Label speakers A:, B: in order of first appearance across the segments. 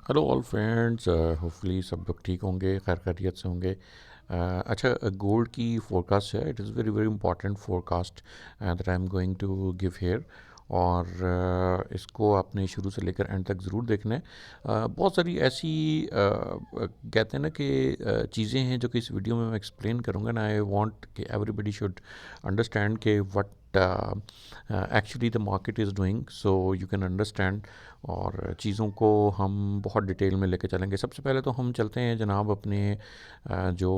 A: Hello all friends, hopefully सब लोग ठीक होंगे, खैर खैरियत से होंगे। अच्छा, गोल्ड की फोरकास्ट है। It is very very important forecast that I am going to give here. और इसको आपने शुरू से लेकर एंड तक ज़रूर देखना है। बहुत सारी ऐसी कहते हैं ना कि चीज़ें हैं जो कि इस वीडियो में मैं एक्सप्लेन करूँगा ना। आई वांट कि एवरीबडी शुड अंडरस्टैंड के what actually the market is doing, so you can understand. और चीज़ों को हम बहुत डिटेल में लेके चलेंगे। सबसे पहले तो हम चलते हैं जनाब अपने जो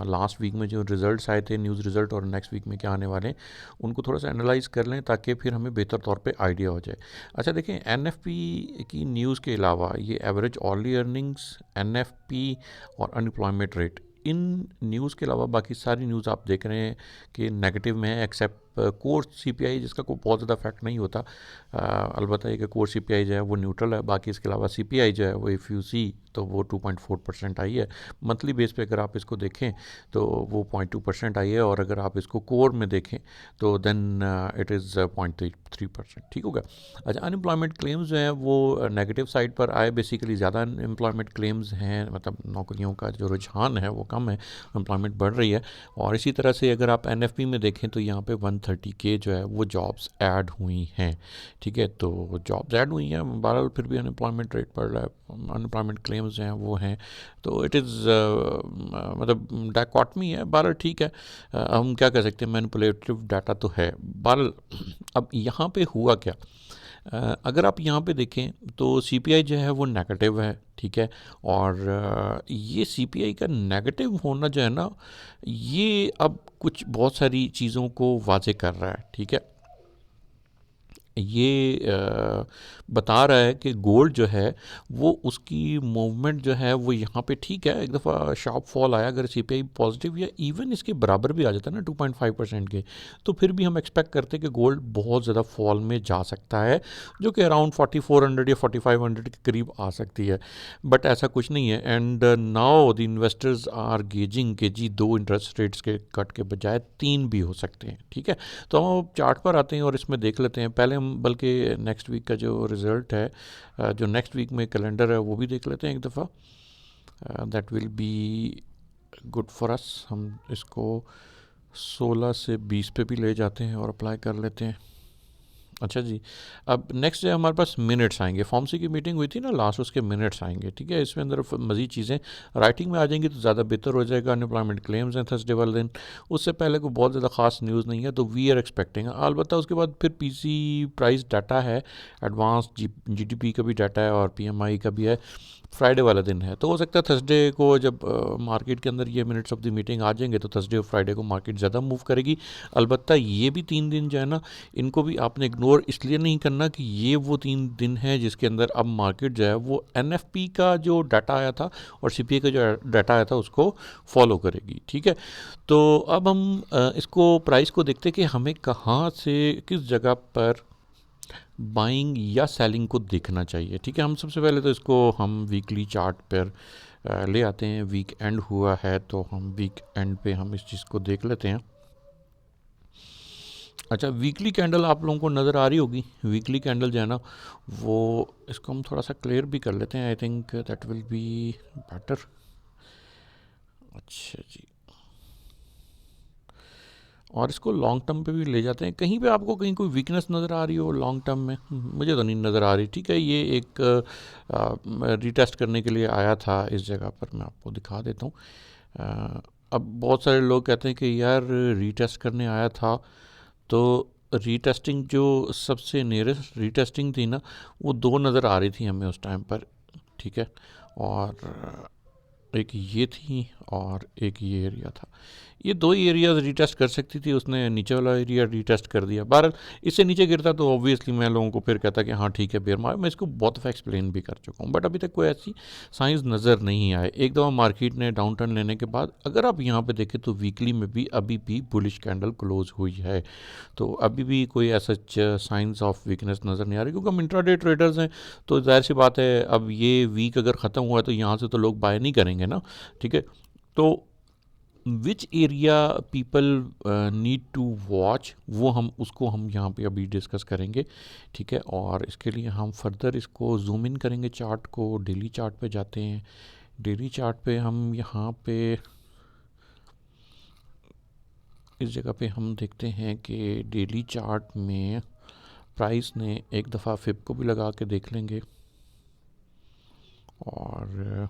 A: लास्ट वीक में जो रिज़ल्ट्स आए थे, न्यूज़ रिज़ल्ट, और नेक्स्ट वीक में क्या आने वाले हैं, उनको थोड़ा सा एनालाइज कर लें ताकि फिर हमें बेहतर तौर पे आइडिया हो जाए। अच्छा देखें, एनएफपी की न्यूज़ के अलावा ये एवरेज ऑर्ली अर्निंग्स, एनएफपी और अनएम्प्लॉयमेंट रेट, इन न्यूज़ के अलावा बाकी सारी न्यूज़ आप देख रहे हैं कि नेगेटिव में है, एक्सेप्ट कोर सीपीआई जिसका कोई बहुत ज़्यादा इफेक्ट नहीं होता। अलबत्ता ये कि कोर सीपीआई जो है वो न्यूट्रल है। बाकी इसके अलावा सीपीआई जो है वो इफ़ यू सी तो वो 2.4% आई है। मंथली बेस पे अगर आप इसको देखें तो वो 0.2% आई है, और अगर आप इसको कोर में देखें तो देन इट इज़ 0.3%। ठीक होगा। अच्छा, अनएम्प्लॉयमेंट क्लेम्स जो हैं वो नेगेटिव साइड पर आए। बेसिकली ज़्यादा अनएम्प्लॉयमेंट क्लेम्स हैं, मतलब नौकरियों का जो रुझान है वो कम है, एम्प्लॉयमेंट बढ़ रही है। और इसी तरह से अगर आप एनएफपी में देखें तो यहाँ पे 130 के जो है वो जॉब्स ऐड हुई हैं। ठीक है, तो जॉब्स ऐड हुई हैं, बहरहाल फिर भी अनएम्प्लॉयमेंट रेट बढ़ रहा है, अनएम्प्लॉयमेंट क्लेम्स जो हैं वो हैं। तो इट इज़ मतलब डायकॉटमी है। बहरहाल ठीक है, हम क्या कह सकते हैं, मैनिपुलेटिव डाटा तो है बहरहाल। अब यहाँ पे हुआ क्या, अगर आप यहाँ पे देखें तो सीपीआई जो है वो नेगेटिव है। ठीक है, और ये सीपीआई का नेगेटिव होना जो है ना, ये अब कुछ बहुत सारी चीज़ों को वाजे कर रहा है। ठीक है, ये बता रहा है कि गोल्ड जो है वो उसकी मूवमेंट जो है वो यहाँ पे ठीक है, एक दफ़ा शार्प फॉल आया। अगर सीपीआई पॉजिटिव या इवन इसके बराबर भी आ जाता है ना 2.5% के, तो फिर भी हम एक्सपेक्ट करते हैं कि गोल्ड बहुत ज़्यादा फॉल में जा सकता है, जो कि अराउंड 4400 या 4500 के करीब आ सकती है। बट ऐसा कुछ नहीं है। And now the investors are gauging कि जी 2 इंटरेस्ट रेट्स के कट के बजाय 3 भी हो सकते हैं। ठीक है, तो हम अब चार्ट पर आते हैं और इसमें देख लेते हैं। पहले हम बल्कि नेक्स्ट वीक का जो रिज़ल्ट है, जो नेक्स्ट वीक में कैलेंडर है, वो भी देख लेते हैं एक दफ़ा। That will be good for us. हम इसको 16 से 20 पे भी ले जाते हैं और अप्लाई कर लेते हैं। अच्छा जी, अब नेक्स्ट है हमारे पास मिनट्स आएंगे। फॉर्मसी की मीटिंग हुई थी ना लास्ट, उसके मिनट्स आएंगे। ठीक है, इसमें अंदर मज़ीद चीज़ें राइटिंग में आ जाएंगी तो ज़्यादा बेहतर हो जाएगा। अनएम्प्लॉयमेंट क्लेम्स हैं थर्सडे वाले दिन, उससे पहले कोई बहुत ज़्यादा खास न्यूज़ नहीं है, तो वी आर एक्सपेक्टिंग। अलबत्त उसके बाद फिर पीसी प्राइस डाटा है, एडवांस जीडीपी का भी डाटा है और पीएमआई का भी है। फ्राइडे वाला दिन है, तो हो सकता है थर्सडे को जब मार्केट के अंदर ये मिनट्स ऑफ द मीटिंग आ जाएंगे तो थर्सडे और फ्राइडे को मार्केट ज़्यादा मूव करेगी। अलबत्ता ये भी 3 दिन जो है ना, इनको भी आपने इग्नोर इसलिए नहीं करना कि ये वो 3 दिन है जिसके अंदर अब मार्केट जो है वो एनएफपी का जो डाटा आया था और सीपीआई का जो डाटा आया था उसको फॉलो करेगी। ठीक है, तो अब हम इसको प्राइस को देखते हैं कि हमें कहाँ से किस जगह पर बाइंग या सेलिंग को देखना चाहिए। ठीक है, हम सबसे पहले तो इसको हम वीकली चार्ट पर ले आते हैं। वीक एंड हुआ है तो हम वीक एंड पे हम इस चीज़ को देख लेते हैं। अच्छा, वीकली कैंडल आप लोगों को नज़र आ रही होगी। वीकली कैंडल जो है ना, वो इसको हम थोड़ा सा क्लियर भी कर लेते हैं। I think that will be better. अच्छा जी, और इसको लॉन्ग टर्म पे भी ले जाते हैं। कहीं पे आपको कहीं कोई वीकनेस नज़र आ रही हो लॉन्ग टर्म में, मुझे तो नहीं नज़र आ रही। ठीक है, ये एक रीटेस्ट करने के लिए आया था इस जगह पर, मैं आपको दिखा देता हूँ। अब बहुत सारे लोग कहते हैं कि यार रीटेस्ट करने आया था, तो रीटेस्टिंग जो सबसे नियरेस्ट रीटेस्टिंग थी ना, वो दो नज़र आ रही थी हमें उस टाइम पर। ठीक है, और एक ये थी और एक ये एरिया था। ये दो ही एरियाज रीटेस्ट कर सकती थी, उसने नीचे वाला एरिया रीटेस्ट कर दिया। बहरहाल इससे नीचे गिरता तो ऑब्वियसली मैं लोगों को फिर कहता कि हाँ ठीक है बेयर मार्केट। मैं इसको बहुत दफ़ा एक्सप्लेन भी कर चुका हूँ, बट अभी तक कोई ऐसी साइंस नज़र नहीं आए। एक दफ़ा मार्केट ने डाउन टर्न लेने के बाद अगर आप यहाँ पे देखें तो वीकली में भी अभी भी बुलिश कैंडल क्लोज हुई है। तो अभी भी कोई ऐसा साइंस ऑफ वीकनेस नज़र नहीं आ रही, क्योंकि हम इंट्राडे ट्रेडर्स हैं। तो जाहिर सी बात है, अब ये वीक अगर ख़त्म हुआ है तो यहाँ से तो लोग बाय नहीं करेंगे ना। ठीक है, तो which area people need to watch, वो हम उसको हम यहाँ पे अभी डिस्कस करेंगे, ठीक है। और इसके लिए हम फर्दर इसको जूम इन करेंगे, चार्ट को, डेली चार्ट पे जाते हैं। डेली चार्ट पे हम यहाँ पे इस जगह पे हम देखते हैं कि डेली चार्ट में प्राइस ने एक दफ़ा फिब को भी लगा के देख लेंगे। और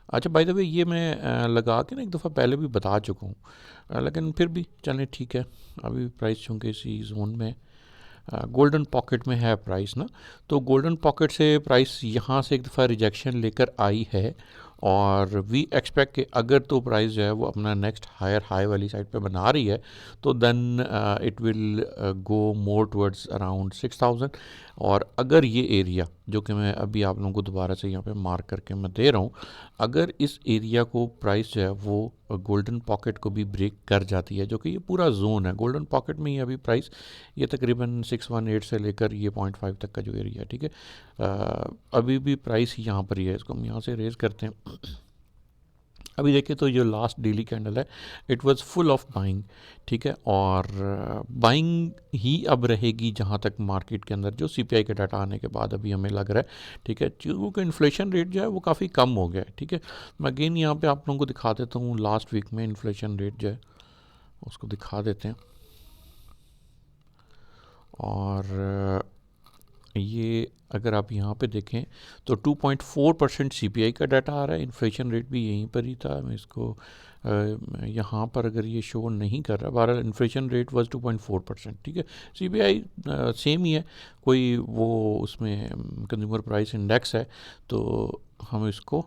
A: अच्छा, बाय द वे ये मैं लगा के ना एक दफ़ा पहले भी बता चुका हूँ, लेकिन फिर भी चलें ठीक है। अभी प्राइस चूँकि इसी जोन में गोल्डन पॉकेट में है प्राइस ना, तो गोल्डन पॉकेट से प्राइस यहाँ से एक दफ़ा रिजेक्शन लेकर आई है। और वी एक्सपेक्ट कि अगर तो प्राइस जो है वो अपना नेक्स्ट हायर हाई वाली साइड पे बना रही है, तो then it will go more towards around 6000। और अगर ये एरिया जो कि मैं अभी आप लोगों को दोबारा से यहाँ पे मार्क करके मैं दे रहा हूँ, अगर इस एरिया को प्राइस जो है वो गोल्डन पॉकेट को भी ब्रेक कर जाती है, जो कि ये पूरा जोन है गोल्डन पॉकेट में ही अभी प्राइस, ये तकरीबन 618 से लेकर ये 0.5 तक का जो एरिया है, ठीक है। अभी भी प्राइस यहाँ पर ही है, इसको हम यहाँ से रेज करते हैं। अभी देखिए तो जो लास्ट डेली कैंडल है, it was full of buying, ठीक है। और बाइंग ही अब रहेगी जहाँ तक मार्केट के अंदर जो सीपीआई का डाटा आने के बाद अभी हमें लग रहा है, ठीक है। क्योंकि इन्फ्लेशन रेट जो है वो काफ़ी कम हो गया है, ठीक है। मैं अगेन यहाँ पे आप लोगों को दिखा देता हूँ, लास्ट वीक में इन्फ्लेशन रेट जो है उसको दिखा देते हैं। और ये अगर आप यहाँ पे देखें तो 2.4% सीपीआई का डाटा आ रहा है, इन्फ्लेशन रेट भी यहीं पर ही था। मैं इसको यहाँ पर अगर ये शो नहीं कर रहा, बहरहाल इन्फ्लेशन रेट वाज 2.4%, ठीक है। सीपीआई सेम ही है, कोई वो उसमें कंज्यूमर प्राइस इंडेक्स है, तो हम इसको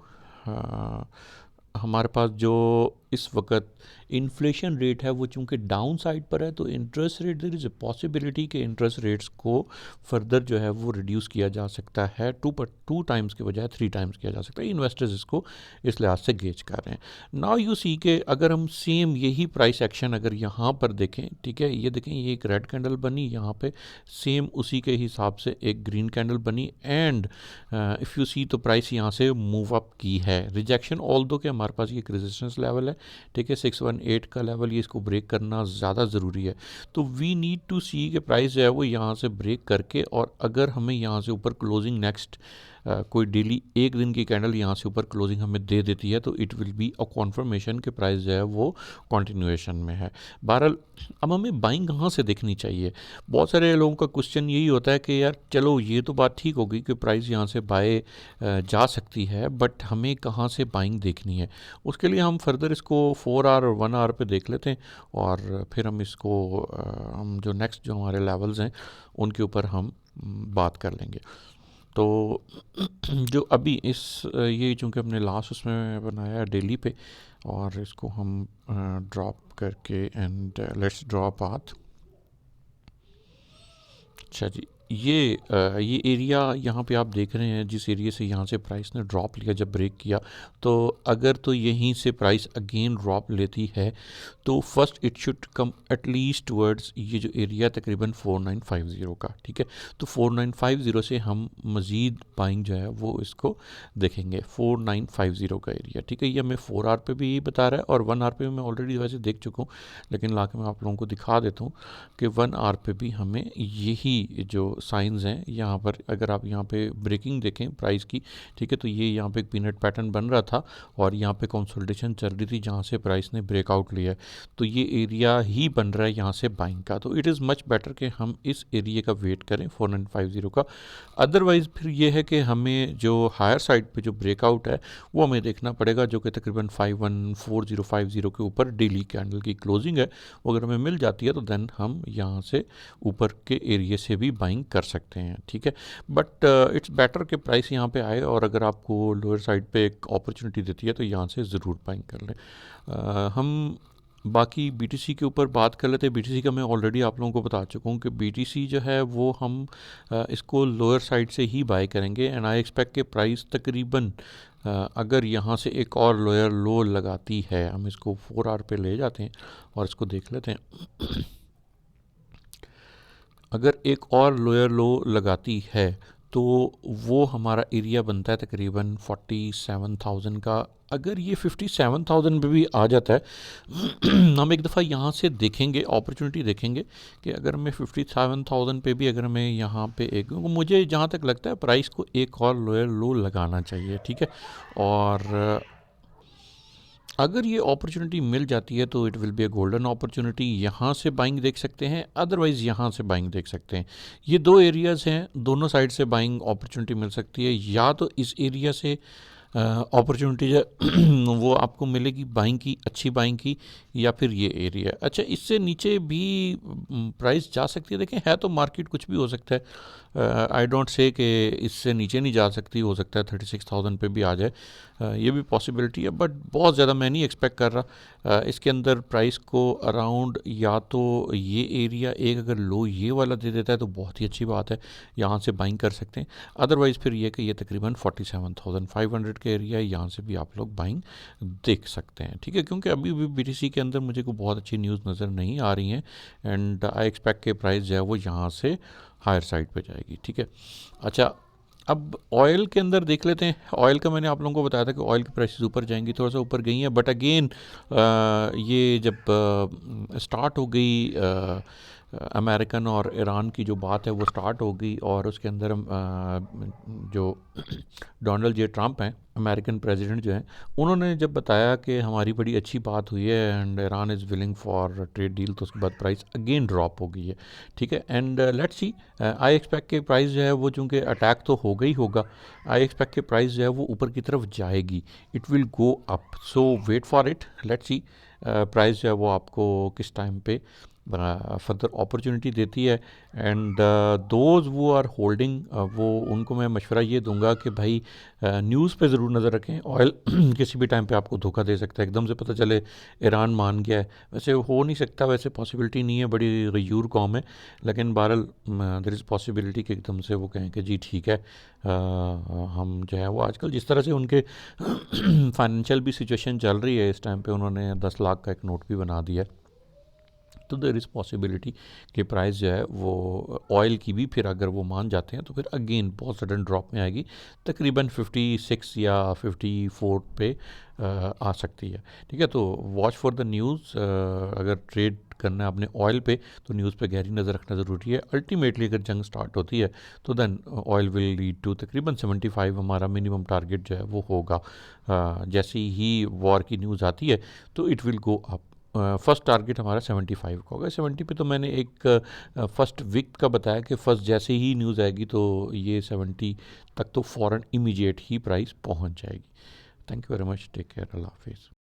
A: हमारे पास जो इस वक्त इन्फ्लेशन रेट है वो चूंकि डाउन साइड पर है, तो interest rate, there is a possibility कि इंटरेस्ट रेट्स को फर्दर जो है वो रिड्यूस किया जा सकता है, 2 टाइम्स के बजाय 3 टाइम्स किया जा सकता है। इन्वेस्टर्स इसको इस लिहाज से गेज कर रहे हैं। नाउ यू सी के अगर हम सेम यही प्राइस एक्शन अगर यहाँ पर देखें, ठीक है, ये देखें, ये एक रेड कैंडल बनी, यहाँ पे सेम उसी के हिसाब से एक ग्रीन कैंडल बनी, एंड इफ़ यू सी तो प्राइस यहाँ से मूव अप की है। रिजेक्शन ऑल दो कि हमारे पास ये एक रेजिस्टेंस लेवल है, ठीक है, 618 का लेवल, ये इसको ब्रेक करना ज़्यादा ज़रूरी है। तो वी नीड टू सी कि प्राइस जो है वो यहाँ से ब्रेक करके, और अगर हमें यहाँ से ऊपर क्लोजिंग नेक्स्ट कोई डेली एक दिन की कैंडल यहाँ से ऊपर क्लोजिंग हमें दे देती है, तो it will be a confirmation कि प्राइस जो है वो कंटिन्यूएशन में है। बहरहाल अब हमें बाइंग कहाँ से देखनी चाहिए? बहुत सारे लोगों का क्वेश्चन यही होता है कि यार चलो ये तो बात ठीक होगी कि प्राइस यहाँ से बाय जा सकती है, बट हमें कहाँ से बाइंग देखनी है? उसके लिए हम फर्दर इसको 4 आवर और 1 आवर पे देख लेते हैं, और फिर हम इसको हम जो नेक्स्ट जो हमारे लेवल्स हैं उनके ऊपर हम बात कर लेंगे। तो जो अभी इस ये चूँकि हमने लास्ट उसमें बनाया डेली पे, और इसको हम ड्रॉप करके एंड लेट्स ड्रॉ पाथ। अच्छा जी, ये एरिया यहाँ पे आप देख रहे हैं, जिस एरिया से यहाँ से प्राइस ने ड्रॉप लिया जब ब्रेक किया, तो अगर तो यहीं से प्राइस अगेन ड्रॉप लेती है, तो first it should come at least towards ये जो एरिया तकरीबन 4950 का, ठीक है। तो 4950 से हम मज़ीद बाइंग जो है वो इसको देखेंगे, 4950 का एरिया, ठीक है। ये हमें 4 आर पे भी यही बता रहा है, और 1 आर पे मैं ऑलरेडी वैसे देख चुका हूँ, लेकिन ला के मैं आप लोगों को दिखा देता हूँ कि 1 आर पे भी हमें यही जो साइंस हैं यहाँ पर, अगर आप यहाँ पे ब्रेकिंग देखें प्राइस की, ठीक है, तो ये यहाँ पे एक पीनट पैटर्न बन रहा था, और यहाँ पे कंसोलिडेशन चल रही थी जहाँ से प्राइस ने ब्रेकआउट लिया है, तो ये एरिया ही बन रहा है यहाँ से बाइंग का। तो इट इज़ मच बेटर कि हम इस एरिया का वेट करें 4950 का। अदरवाइज़ फिर ये है कि हमें जो हायर साइड पे जो ब्रेकआउट है वो हमें देखना पड़ेगा, जो कि तकरीबन 514050 के ऊपर डेली कैंडल की क्लोजिंग है, वो अगर हमें मिल जाती है तो देन हम यहाँ से ऊपर के एरिया से भी बाइंग कर सकते हैं, ठीक है। बट इट्स बेटर कि प्राइस यहाँ पे आए, और अगर आपको लोअर साइड पे एक अपॉर्चुनिटी देती है तो यहाँ से ज़रूर बाइंग कर लें। हम बाकी बीटीसी के ऊपर बात कर लेते हैं। बीटीसी का मैं ऑलरेडी आप लोगों को बता चुका हूँ कि बीटीसी जो है वो हम इसको लोअर साइड से ही बाय करेंगे, एंड आई एक्सपेक्ट के प्राइस तकरीबन अगर यहाँ से एक और लोअर लो लगाती है, हम इसको 4 आर पे ले जाते हैं और इसको देख लेते हैं। अगर एक और लोअर लो लगाती है तो वो हमारा एरिया बनता है तकरीबन 47,000 का। अगर ये 57,000 पे भी आ जाता है हम एक दफ़ा यहाँ से देखेंगे, अपॉर्चुनिटी देखेंगे कि अगर मैं 57,000 पे भी अगर मैं यहाँ पे एक, मुझे जहाँ तक लगता है प्राइस को एक और लोअर लो लगाना चाहिए, ठीक है। और अगर ये अपॉर्चुनिटी मिल जाती है तो it will be a golden opportunity. यहाँ से बाइंग देख सकते हैं, अदरवाइज़ यहाँ से बाइंग देख सकते हैं। ये दो एरियाज़ हैं, दोनों साइड से बाइंग अपॉर्चुनिटी मिल सकती है। या तो इस एरिया से अपॉर्चुनिटी वो आपको मिलेगी बाइंग की, अच्छी बाइंग की, या फिर ये एरिया। अच्छा, इससे नीचे भी प्राइस जा सकती है। देखें, है तो मार्केट, कुछ भी हो सकता है। आई डोंट से कि इससे नीचे नहीं जा सकती, हो सकता है 36,000 पे भी आ जाए, ये भी पॉसिबिलिटी है, बट बहुत ज़्यादा मैं नहीं एक्सपेक्ट कर रहा। इसके अंदर प्राइस को अराउंड या तो ये एरिया एक अगर लो ये वाला दे देता है तो बहुत ही अच्छी बात है, यहाँ से बाइंग कर सकते हैं। अदरवाइज़ फिर ये कि ये तकरीबन 47,500 के एरिया है, यहाँ से भी आप लोग बाइंग देख सकते हैं, ठीक है। क्योंकि अभी भी BTC के अंदर मुझे कोई बहुत अच्छी न्यूज़ नज़र नहीं आ रही हैं, एंड आई एक्सपेक्ट के प्राइस जो है वो यहाँ से हायर साइड पे जाएगी, ठीक है। अच्छा, अब ऑयल के अंदर देख लेते हैं। ऑयल का मैंने आप लोगों को बताया था कि ऑयल की प्राइसेस ऊपर जाएंगी, थोड़ा सा ऊपर गई हैं, बट अगेन ये जब स्टार्ट हो गई अमेरिकन और ईरान की जो बात है वो स्टार्ट हो गई, और उसके अंदर जो डोनाल्ड जे ट्रंप हैं, अमेरिकन प्रेसिडेंट जो हैं, उन्होंने जब बताया कि हमारी बड़ी अच्छी बात हुई है and Iran is willing for trade deal, तो उसके बाद प्राइस अगेन ड्रॉप हो गई है, ठीक है। And let's see, I expect के प्राइस जो है वो, चूँकि अटैक तो होगा ही होगा, आई एक्सपेक्ट के प्राइस जो है वो ऊपर की तरफ जाएगी, it will go up. So wait for it, let's see price जो है वो आपको किस टाइम पे फर्दर अपॉर्चुनिटी देती है। एंड दोज वो आर होल्डिंग, वो उनको मैं मशवरा ये दूंगा कि भाई न्यूज़ पे ज़रूर नज़र रखें। ऑयल किसी भी टाइम पे आपको धोखा दे सकता है, एकदम से पता चले ईरान मान गया है, वैसे हो नहीं सकता, वैसे पॉसिबिलिटी नहीं है, बड़ी गयूर कौम है, लेकिन बहरहाल देयर इज़ पॉसिबिलिटी कि एकदम से वो कहें कि जी ठीक है, हम जो है वो आजकल जिस तरह से उनके फाइनेंशियल भी सिचुएशन चल रही है, इस टाइम पे उन्होंने 10 लाख का एक नोट भी बना दिया है, तो देर इज़ पॉसिबिलिटी कि प्राइस जो है वो ऑयल की भी फिर अगर वो मान जाते हैं तो फिर अगेन बहुत सडन ड्रॉप में आएगी, तकरीबन 56 या 54 पे आ सकती है, ठीक है। तो वॉच फॉर द न्यूज़। अगर ट्रेड करना है अपने ऑयल पे तो न्यूज़ पे गहरी नज़र रखना ज़रूरी है। अल्टीमेटली अगर जंग स्टार्ट होती है तो then oil will lead to तकरीबन 75, हमारा मिनिमम टारगेट जो है वो होगा। जैसे ही वॉर की न्यूज़ आती है तो it will go up. First target हमारा 75 का होगा। 70 पे तो मैंने एक फर्स्ट वीक का बताया कि फर्स्ट जैसे ही न्यूज़ आएगी तो ये 70 तक तो फ़ौरन इमीडिएट ही प्राइस पहुंच जाएगी। Thank you very much, take care, अल्लाह हाफिज़।